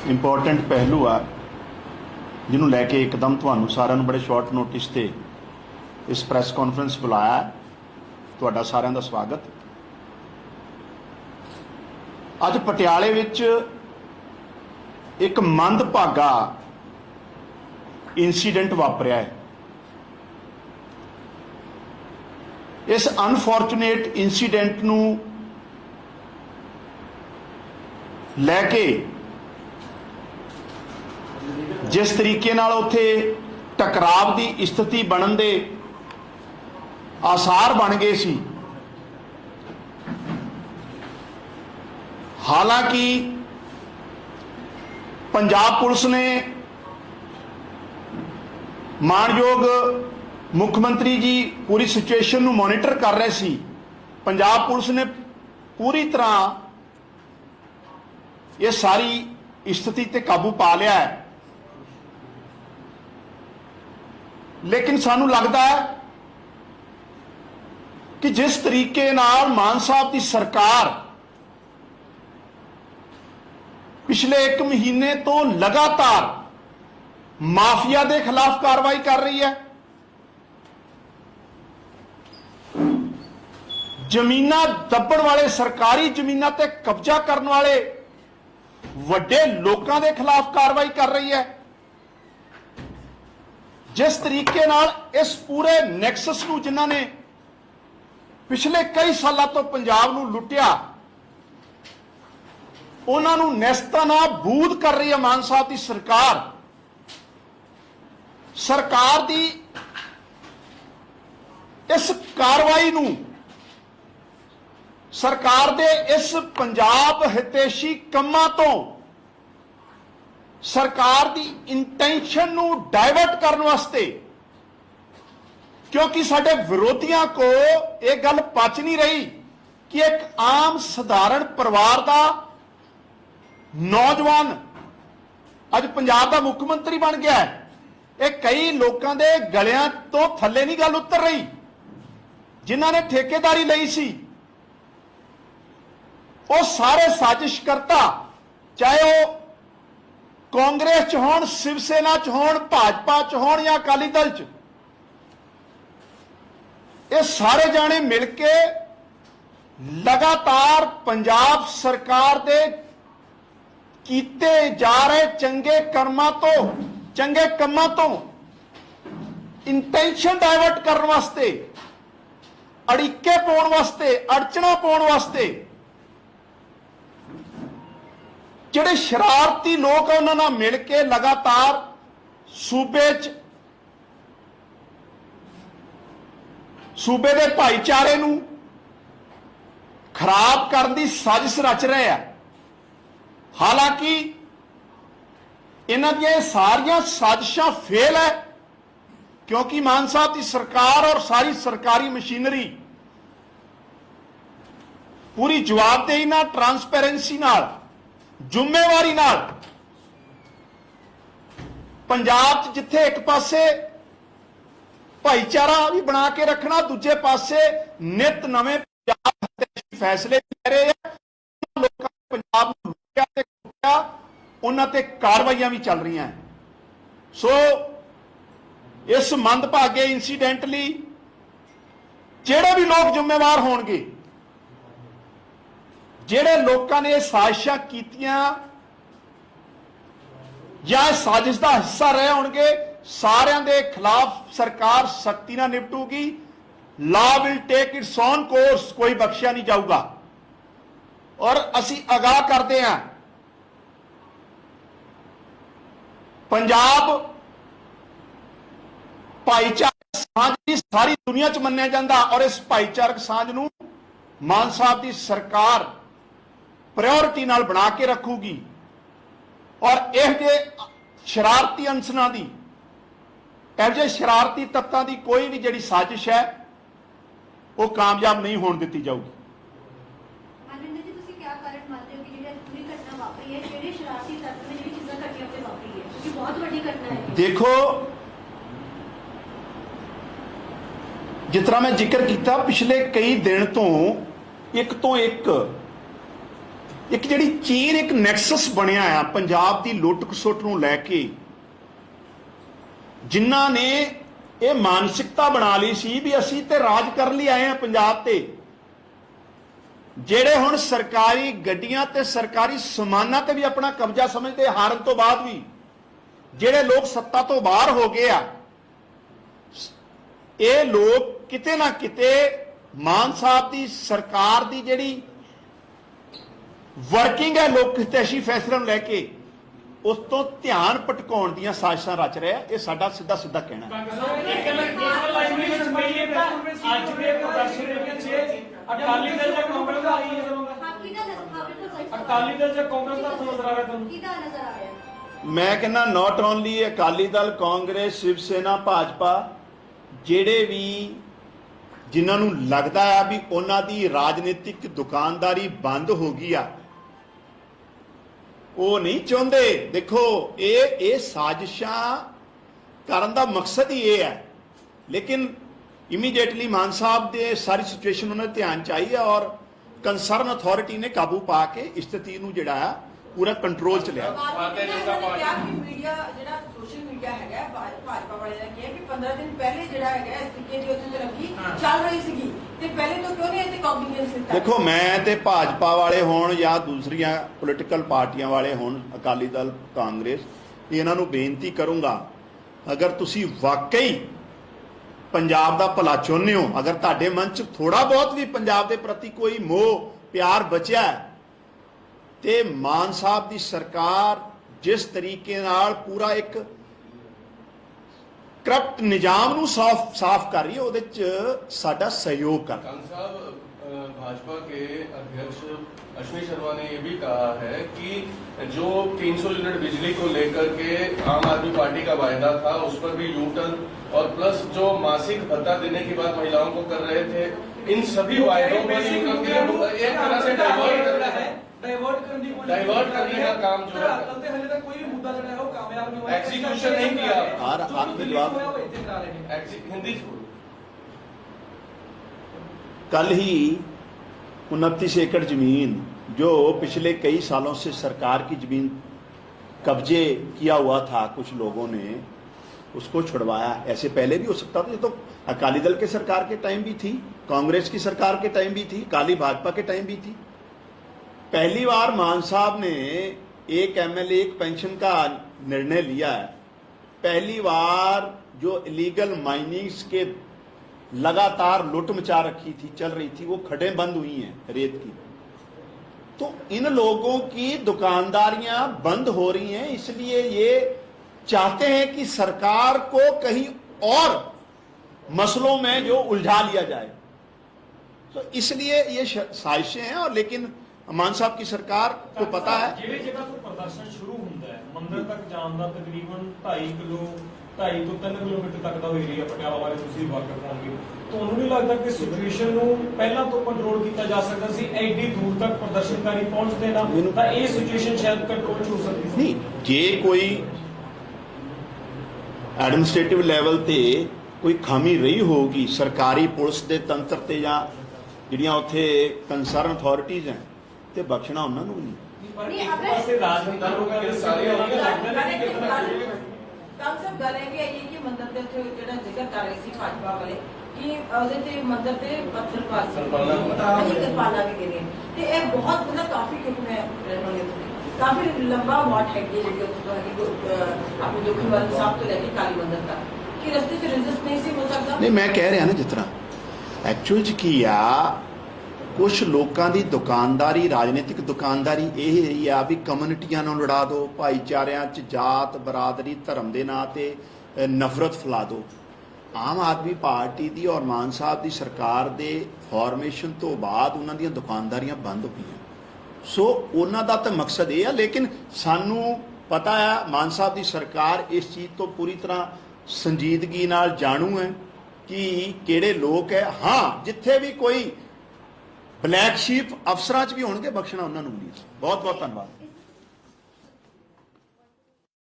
Important पहलू आ जिन्हों लैके एकदम तुहानू सारिਆਂ ਨੂੰ बड़े शॉर्ट नोटिस से इस प्रैस कॉन्फ्रेंस बुलाया। तुहाडा सारिਆਂ ਦਾ स्वागत। अज पटियाले विच एक मंदभागा इंसीडेंट वापरिया है। इस अनफॉर्चुनेट इंसीडेंट नू लैके जिस तरीके नाल उत्थे टकराव की स्थिति बनन दे आसार बन गए सी, हालांकि पंजाब पुलिस ने मानयोग मुख्यमंत्री जी पूरी सिचुएशन नू मॉनिटर कर रहे सी। पंजाब पुलिस ने पूरी तरह ये सारी स्थिति ते काबू पा लिया है, लेकिन सानू लगता है कि जिस तरीके नाल मान साहब की सरकार पिछले 1 महीने तो लगातार माफिया के खिलाफ कार्रवाई कर रही है, जमीना दबण वाले सरकारी जमीना ते कब्जा करने वाले वड्डे लोगों के खिलाफ कार्रवाई कर रही है, जिस तरीके नाल इस पूरे नैक्सस नू जिन्हां ने पिछले कई सालों तो पंजाब नू लुटिया उन्हां नू नेस्तनाबूद कर रही है मान साहब की सरकार। सरकार की इस कार्रवाई नू, सरकार दे इस पंजाब हितैषी कम्मां तो सरकार की इंटेंशन नू डाइवर्ट करने वास्ते, क्योंकि साडे विरोधियों को यह गल पच नहीं रही कि एक आम साधारण परिवार का नौजवान अज पंजाब का मुख्यमंत्री बन गया है। यह कई लोगों के गलियां तो थले नहीं गल उतर रही, जिन्हां ने ठेकेदारी लई सी वो सारे साजिशकर्ता, चाहे वो कांग्रेस च होण, शिव सेना च होण, भाजपा च होण या अकाली दल च, ये सारे जाने मिलके लगातार पंजाब सरकार दे कीते जा रहे चंगे कर्मां तो, चंगे कम्मां तो इंटेंशन डाइवर्ट करने वास्ते, अड़िके पाउण वास्ते, अड़चना पाउण वास्ते जिहड़े शरारती लोग उन्हां नाल मिल के लगातार सूबे दे भाईचारे नूं खराब करने की साजिश रच रहे हैं। हालांकि इन्हां दी सारियां साजिशां फेल है, क्योंकि मान साहब की सरकार और सारी सरकारी मशीनरी पूरी जवाबदेही नाल, ट्रांसपेरेंसी नाल, जिम्मेवारी नाल पंजाब च जिथे एक पासे भाईचारा भी बना के रखना, दूजे पासे नित नवे फैसले ले रहे हैं, लोगों पंजाब उन्हां ते कार्रवाइयां भी चल रही हैं। सो इस मंदभागे इंसीडेंट लई जिहड़े भी लोग जिम्मेवार होणगे, जिहड़े लोगों ने साजिशां कीतियां या साजिश का हिस्सा रहे होणगे, सारियां दे खिलाफ सरकार सख्ती नाल निपटूगी। Law will take its own course, कोई बख्शिया नहीं जाऊगा। और असी आगाह करते हैं, पंजाब भाईचारक सांझ सारी दुनिया च मन्निया जाता, और इस भाईचारक सांझ नूं मान साहब की सरकार प्रायोरिटी नाल बना के रखूगी। और यह शरारती अंसरां दी, यह शरारती तत्तां दी कोई भी जिहड़ी साजिश है वो कामयाब नहीं होने दी जाऊगी। देखो, जिस तरह मैं जिक्र किया पिछले कई दिन तो एक ਇੱਕ ਜਿਹੜੀ ਚੀਨ ਇੱਕ ਨੈਕਸਸ ਬਣਿਆ ਆ ਪੰਜਾਬ ਦੀ ਲੁੱਟ ਖਸੁੱਟ ਨੂੰ ਲੈ ਕੇ, ਜਿਨ੍ਹਾਂ ਨੇ ਇਹ ਮਾਨਸਿਕਤਾ ਬਣਾ ਲਈ ਸੀ ਵੀ ਅਸੀਂ ਤੇ ਰਾਜ ਕਰਨ ਲਈ ਆਏ ਆ ਪੰਜਾਬ ਤੇ, ਜਿਹੜੇ ਹੁਣ ਸਰਕਾਰੀ ਗੱਡੀਆਂ ਤੇ ਸਰਕਾਰੀ ਸਮਾਨਾਂ ਤੇ ਵੀ ਆਪਣਾ ਕਬਜ਼ਾ ਸਮਝਦੇ, ਹਾਰਨ ਤੋਂ ਬਾਅਦ ਵੀ ਜਿਹੜੇ ਲੋਕ ਸੱਤਾ ਤੋਂ ਬਾਹਰ ਹੋ ਗਏ ਆ, ਇਹ ਲੋਕ ਕਿਤੇ ਨਾ ਕਿਤੇ ਮਾਨ ਸਾਹਿਬ ਦੀ ਸਰਕਾਰ ਦੀ ਜਿਹੜੀ ਵਰਕਿੰਗ ਹੈ ਲੋਕ ਹਿਤੈਸ਼ੀ ਫੈਸਲਿਆਂ ਨੂੰ ਲੈ ਕੇ, ਉਸ ਤੋਂ ਧਿਆਨ ਭਟਕਾਉਣ ਦੀਆਂ ਸਾਜ਼ਿਸ਼ਾਂ ਰਚ ਰਿਹਾ। ਇਹ ਸਾਡਾ ਸਿੱਧਾ ਸਿੱਧਾ ਕਹਿਣਾ ਹੈ। ਅਕਾਲੀ ਦਲ ਜਾਂ ਕਾਂਗਰਸ ਦਾ ਕੀ ਨਜ਼ਰ ਆ ਰਿਹਾ? ਮੈਂ ਕਹਿੰਦਾ ਨਾਟ ਓਨਲੀ ਅਕਾਲੀ ਦਲ, ਕਾਂਗਰਸ, ਸ਼ਿਵ ਸੈਨਾ, ਭਾਜਪਾ, ਜਿਹੜੇ ਵੀ ਜਿਨ੍ਹਾਂ ਨੂੰ ਲੱਗਦਾ ਆ ਵੀ ਉਹਨਾਂ ਦੀ ਰਾਜਨੀਤਿਕ ਦੁਕਾਨਦਾਰੀ ਬੰਦ ਹੋ ਗਈ ਆ, ਉਹ ਨਹੀਂ ਚਾਹੁੰਦੇ। ਦੇਖੋ ਇਹ ਸਾਜ਼ਿਸ਼ਾਂ ਕਰਨ ਦਾ ਮਕਸਦ ਹੀ ਇਹ ਹੈ, ਲੇਕਿਨ ਇਮੀਡੀਏਟਲੀ ਮਾਨ ਸਾਹਿਬ ਦੇ ਸਾਰੀ ਸਿਚੁਏਸ਼ਨ ਉਹਨਾਂ ਦੇ ਧਿਆਨ ਚ ਆਈ ਹੈ ਔਰ ਕੰਸਰਨ ਅਥਾਰਟੀ ਨੇ ਕਾਬੂ ਪਾ ਕੇ ਸਥਿਤੀ ਨੂੰ ਜਿਹੜਾ ਆ ਪੂਰਾ ਕੰਟਰੋਲ ਚ ਲਿਆ। ਮੀਡੀਆ ਜਿਹੜਾ ਸੋਸ਼ਲ ਮੀਡੀਆ ਹੈਗਾ ਭਾਜਪਾ ਵਾਲੇ ਨੇ ਕਿਹਾ ਕਿ 15 ਦਿਨ ਪਹਿਲੇ ਜਿਹੜਾ ਹੈਗਾ ਇਸ ਤਰੀਕੇ ਦੀ ਉੱਥੇ ਤਰੱਕੀ ਚੱਲ ਰਹੀ ਸੀਗੀ ਤੇ ਪਹਿਲੇ ਤੋਂ ਕਿਉਂ ਨਹੀਂ ਇੱਥੇ ਕੌਗਨੀਜੈਂਸ ਦਿੱਤਾ? ਦੇਖੋ ਮੈਂ ਤੇ ਭਾਜਪਾ ਵਾਲੇ ਹੋਣ ਜਾਂ ਦੂਸਰੀਆਂ ਪੋਲੀਟੀਕਲ ਪਾਰਟੀਆਂ ਵਾਲੇ ਹੋਣ, ਅਕਾਲੀ ਦਲ, ਕਾਂਗਰਸ, ਇਹਨਾਂ ਨੂੰ ਬੇਨਤੀ ਕਰੂੰਗਾ, ਅਗਰ ਤੁਸੀਂ ਵਾਕਈ ਪੰਜਾਬ ਦਾ ਭਲਾ ਚਾਹੁੰਦੇ ਹੋ, ਅਗਰ ਤੁਹਾਡੇ ਮਨ 'ਚ ਥੋੜਾ ਬਹੁਤ ਵੀ ਪੰਜਾਬ ਦੇ ਪ੍ਰਤੀ ਕੋਈ ਮੋਹ ਪਿਆਰ ਬਚਿਆ ਹੈ, ਤੇ ਮਾਨ ਸਾਹਿਬ ਦੀ ਸਰਕਾਰ ਜਿਸ ਤਰੀਕੇ ਨਾਲ ਪੂਰਾ ਇੱਕ ਕਰਪਟ ਨਿਜ਼ਾਮ ਨੂੰ ਸਾਫ਼ ਕਰ ਰਹੀ ਹੈ, ਉਹਦੇ 'ਚ ਸਾਡਾ सहयोग कर। भाजपा के अध्यक्ष अश्विनी शर्मा ने ये भी कहा है कि जो 300 यूनिट बिजली को लेकर के आम आदमी पार्टी का वायदा था, उस पर भी यू टर्न, और प्लस जो मासिक भत्ता देने की बात महिलाओं को कर रहे थे, इन सभी वायदों पर एक तरह से डाइवर्ट करने का काम जो है, कोई भी मुद्दा जो है वो कामयाब नहीं हुआ, एग्जीक्यूशन नहीं किया। हिंदी कल ही 29 एकड़ जमीन जो पिछले कई सालों से सरकार की जमीन कब्जे किया हुआ था, कुछ लोगों ने उसको छुड़वाया। ऐसे पहले भी हो सकता था, ये तो अकाली दल के सरकार के टाइम भी थी, कांग्रेस की सरकार के टाइम भी थी, काली भाजपा के टाइम भी थी। पहली बार मान साहब ने एक एमएलए एक पेंशन का निर्णय लिया है। पहली बार जो इलीगल माइनिंग्स के लगातार लुट मचा रखी थी, चल रही थी, वो खड्डें बंद हुई हैं रेत की। तो इन लोगों की दुकानदारियां बंद हो रही हैं, इसलिए ये चाहते हैं कि सरकार को कहीं और मसलों में जो उलझा लिया जाए। तो इसलिए ये साजिशें हैं। और लेकिन मान साहब की सरकार को पता है ਜਿਹੜੇ ਜਗ੍ਹਾ ਤੋਂ ਪ੍ਰਦਰਸ਼ਨ ਸ਼ੁਰੂ ਹੁੰਦਾ ਹੈ, ਮੰਦਰ ਤੱਕ ਜਾਣ ਦਾ ਤਕਰੀਬਨ 2.5 ਤੋਂ 3 ਕਿਲੋਮੀਟਰ ਤੱਕ ਦਾ ਏਰੀਆ ਪਟਿਆਲਾ ਬਾਰੇ ਤੁਸੀਂ ਵਾਕਿਫ ਹੋਵੋਗੇ। ਤੁਹਾਨੂੰ ਨਹੀਂ ਲੱਗਦਾ ਕਿ ਸਿਚੁਏਸ਼ਨ ਨੂੰ ਪਹਿਲਾਂ ਤੋਂ ਕੰਟਰੋਲ ਕੀਤਾ ਜਾ ਸਕਦਾ ਸੀ? ਐਡੀ ਦੂਰ ਤੱਕ ਪ੍ਰਦਰਸ਼ਨਕਾਰੀ ਪਹੁੰਚਦੇ ਨਾ ਤਾਂ ਇਹ ਸਿਚੁਏਸ਼ਨ ਸ਼ਾਇਦ ਕੰਟਰੋਲ 'ਚ ਹੋ ਸਕਦੀ ਸੀ। ਨਹੀਂ, ਜੇ ਕੋਈ ਐਡਮਿਨਿਸਟ੍ਰੇਟਿਵ ਲੈਵਲ ਤੇ ਕੋਈ ਖਾਮੀ ਰਹੀ ਹੋਊਗੀ ਸਰਕਾਰੀ ਪੁਲਿਸ ਦੇ ਤੰਤਰ ਤੇ ਜਾਂ ਜਿਹੜੀਆਂ ਉੱਥੇ ਕੰਸਰਨ ਅਥਾਰਟੀਜ਼ ਹੈ, ਤੇ ਬਖਸ਼ਣਾ ਉਹਨਾਂ ਨੂੰ ਨਹੀਂ। ਪਰ ਇੱਕ ਪਾਸੇ ਰਾਜਨੀਤਿਕ ਲੋਕਾਂ ਦੇ ਸਾਰੇ ਤਾਂ ਸਭ ਗੱਲ ਹੈ ਕਿ ਮੰਦਰ ਦੇ ਉੱਤੇ ਜਿਹੜਾ ਜ਼ਿਕਰ ਕਰ ਰਹੇ ਸੀ ਭਾਜਪਾ ਵਾਲੇ ਕਿ ਉਹਦੇ ਤੇ ਮੰਦਰ ਤੇ ਪੱਥਰ ਕਿਰਪਾਨਾ ਵੀ ਗਿਰੇ, ਤੇ ਇਹ ਬਹੁਤ ਮਤਲਬ ਕਾਫੀ ਕਾਫੀ ਲੰਬਾ ਵਾਟ ਹੈਗੀ ਜਿਹੜੀ ਉੱਥੇ ਆਪਣੇ ਜੋਖੀਵਾਲ ਸਾਹਿਬ ਤੋਂ ਲੈ ਕੇ ਕਾਲੀ ਮੰਦਰ ਤੱਕ, ਕਿ ਰਸਤੇ 'ਚ ਰੈਜ਼ਿਸਟ ਨਹੀਂ ਸੀ ਹੋ ਸਕਦਾ। ਨਹੀਂ, ਮੈਂ ਕਹਿ ਰਿਹਾ ਨਾ, ਜਿਸ ਤਰ੍ਹਾਂ ਐਕਚੁਅਲ 'ਚ ਕੀ ਆ, ਕੁਛ ਲੋਕਾਂ ਦੀ ਦੁਕਾਨਦਾਰੀ, ਰਾਜਨੀਤਿਕ ਦੁਕਾਨਦਾਰੀ ਇਹ ਹੀ ਆ ਵੀ ਕਮਿਊਨਿਟੀਆਂ ਨੂੰ ਲੜਾ ਦਿਓ, ਭਾਈਚਾਰਿਆਂ 'ਚ ਜਾਤ ਬਰਾਦਰੀ ਧਰਮ ਦੇ ਨਾਂ ਤੇ ਨਫ਼ਰਤ ਫੈਲਾ ਦਿਓ। ਆਮ ਆਦਮੀ ਪਾਰਟੀ ਦੀ ਔਰ ਮਾਨ ਸਾਹਿਬ ਦੀ ਸਰਕਾਰ ਦੇ ਫਾਰਮੇਸ਼ਨ ਤੋਂ ਬਾਅਦ ਉਹਨਾਂ ਦੀਆਂ ਦੁਕਾਨਦਾਰੀਆਂ ਬੰਦ ਹੋਈਆਂ। ਸੋ ਉਹਨਾਂ ਦਾ ਤਾਂ ਮਕਸਦ ਇਹ ਆ, ਲੇਕਿਨ ਸਾਨੂੰ ਪਤਾ ਆ ਮਾਨ ਸਾਹਿਬ ਦੀ ਸਰਕਾਰ ਇਸ ਚੀਜ਼ ਤੋਂ ਪੂਰੀ ਤਰ੍ਹਾਂ ਸੰਜੀਦਗੀ ਨਾਲ ਜਾਣੂ ਹੈ ਕਿ ਕਿਹੜੇ ਲੋਕ ਹੈ। ਹਾਂ, ਜਿੱਥੇ ਵੀ ਕੋਈ ਬਲੈਕ ਸ਼ੀਪ ਅਫਸਰਾਂ 'ਚ ਵੀ ਹੋਣਗੇ, ਬਖਸ਼ਣਾ ਉਹਨਾਂ ਨੂੰ ਨਹੀਂ। ਬਹੁਤ ਬਹੁਤ ਧੰਨਵਾਦ।